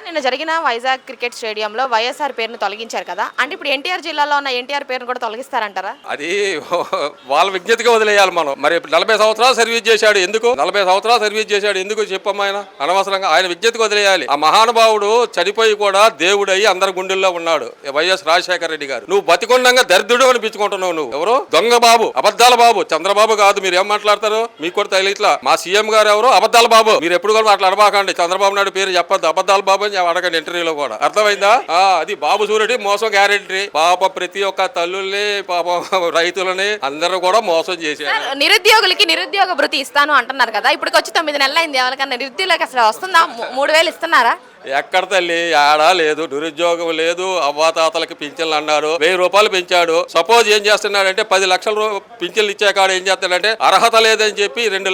నిన్న జరిగిన వైజాగ్ క్రికెట్ స్టేడియంలో వైఎస్ఆర్ పేరును తొలగించారు కదా, అంటే ఇప్పుడు ఎన్టీఆర్ జిల్లాలో ఉన్న ఎన్టీఆర్ పేరును కూడా తొలగిస్తారంటారా? అది వాళ్ళ విజ్ఞతగా వదిలేయాలి మనం. మరి 40 సంవత్సరాలు సర్వీస్ చేశాడు ఎందుకు? 40 సంవత్సరాలు సర్వీస్ చేశాడు ఎందుకు చెప్పమ్మా? అనవసరంగా ఆయన విజ్ఞతగా వదిలేయాలి. ఆ మహానుభావుడు చనిపోయి కూడా దేవుడయ్యి అందరి గుండెల్లో ఉన్నాడు, వైఎస్ రాజశేఖర రెడ్డి గారు. నువ్వు బతికొండంగా దరిద్రుడు అనిపించుకుంటున్నావు. నువ్వు ఎవరు? దొంగ బాబు, అబద్ధాల బాబు. చంద్రబాబు కాదు. మీరు ఏం మాట్లాడతారు? మీకు కూడా తెలియట్లా. మా సీఎం గారు ఎవరు? అబద్ధాల బాబు. మీరు ఎప్పుడు కూడా అట్లా అడబాకండి. చంద్రబాబు నాయుడు పేరు చెప్పద్దు, అబద్ధాల బాబు అని అడగండి ఇంటర్వ్యూలో కూడా. అర్థమైందా? అది బాబు సూర్యుడి మోసం గ్యారెంటీ. పాప ప్రతి ఒక్క తల్లుల్ని, పాప రైతులని అందరూ కూడా మోసం చేశారు. నిరుద్యోగులకి నిరుద్యోగ భృతి ఇస్తాను అంటున్నారు కదా, ఇప్పటికి వచ్చి 9 నెలలు అయింది. ఎవరికన్నా నిరుద్యోగులకు అసలు వస్తుందా? 3000 ఇస్తున్నారా? ఎక్కడ తల్లి? ఆడా లేదు, నిరుద్యోగం లేదు. అవ్వాతాతలకి పింఛన్లు అన్నారు, 1000 రూపాయలు పెంచాడు. సపోజ్ ఏం చేస్తున్నాడంటే 10 లక్షల పింఛన్లు ఇచ్చాక ఏం చేస్తాడంటే అర్హత లేదని చెప్పి 2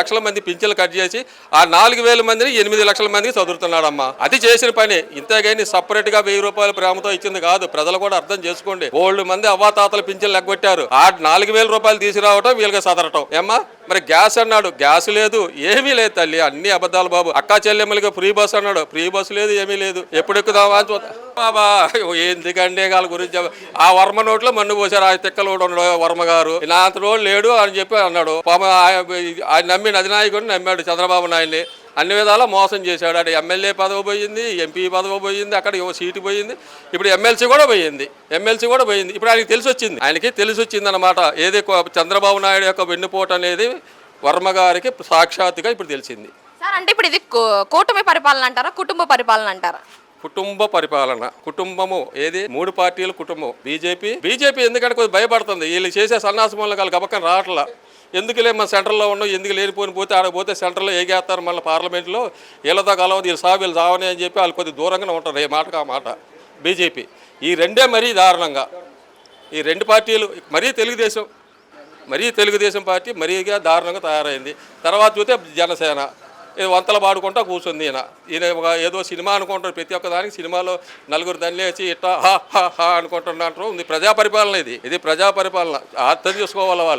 లక్షల మంది పింఛన్లు కట్ చేసి ఆ 4000 మందిని 8 లక్షల మందికి చదువుతున్నాడమ్మా. అది చేసిన పని. ఇంతేగాని సపరేట్ గా 1000 రూపాయలు ప్రేమతో ఇచ్చింది కాదు. ప్రజలు కూడా అర్థం చేసుకోండి. 1,000 మంది అవ్వాతాతల పింఛన్లు ఎగ్గొట్టారు. ఆ 4000 రూపాయలు తీసుకురావటం, వీళ్ళకి సదరటం. ఏమ్మా మరి గ్యాస్ అన్నాడు, గ్యాస్ లేదు, ఏమీ లేదు తల్లి. అన్ని అబద్ధాలు బాబు. అక్కా చెల్లెమ్మలకి ఫ్రీ బస్ అన్నాడు, ఫ్రీ బస్సు లేదు, ఏమీ లేదు. ఎప్పుడు ఎక్కుదామా అని చూద్దాం బాబా. ఎందుకంటే వాళ్ళ గురించి ఆ వర్మ నోట్లో మన్ను పోసారు. ఆ తిక్కలోడు ఉన్నాడు వర్మ గారు. నా అంతలోడు లేడు అని చెప్పి అన్నాడు. ఆయన నమ్మి అధినాయకుడిని నమ్మాడు చంద్రబాబు నాయుడిని. అన్ని విధాలా మోసం చేశాడు. అటు ఎమ్మెల్యే పదవి పోయింది, ఎంపీ పదవి పోయింది, అక్కడ సీటు పోయింది, ఇప్పుడు ఎమ్మెల్సీ కూడా పోయింది. ఇప్పుడు ఆయనకి తెలిసి వచ్చింది అనమాట. ఏది చంద్రబాబు నాయుడు యొక్క వెన్నుపోటు అనేది వర్మ గారికి సాక్షాత్తుగా ఇప్పుడు తెలిసింది. సార్, అంటే ఇప్పుడు ఇది కూటమి పరిపాలన అంటారా, కుటుంబ పరిపాలన అంటారా? కుటుంబ పరిపాలన. కుటుంబము ఏది? 3 పార్టీల కుటుంబం. బీజేపీ ఎందుకంటే కొద్దిగా భయపడుతుంది. వీళ్ళు చేసే సన్నాసములను వాళ్ళకి గబక్కన రావట్లా. ఎందుకులే మన సెంట్రల్లో ఉన్నాం, ఎందుకు లేనిపోతే ఆడకపోతే సెంట్రల్లో ఏగేస్తారు మళ్ళీ పార్లమెంట్లో. వీళ్ళతో కలవదు, వీళ్ళు సావని అని చెప్పి వాళ్ళు కొద్దిగా దూరంగానే ఉంటారు. ఏ మాటకు ఆ మాట. బీజేపీ ఈ రెండే మరీ దారుణంగా. ఈ 2 పార్టీలు మరీ తెలుగుదేశం పార్టీ మరీగా దారుణంగా తయారైంది. తర్వాత చూస్తే జనసేన వంతలు పాడుకుంటా కూర్చుంది. ఈయన ఏదో సినిమా అనుకుంటారు. ప్రతి ఒక్క దానికి సినిమాలో నలుగురు దండేసి ఇట్టా హా హా హా అనుకుంటున్నట్టు ఉంది. ప్రజా పరిపాలన ఇది ప్రజా పరిపాలన. అర్థం చేసుకోవాలి వాళ్ళు.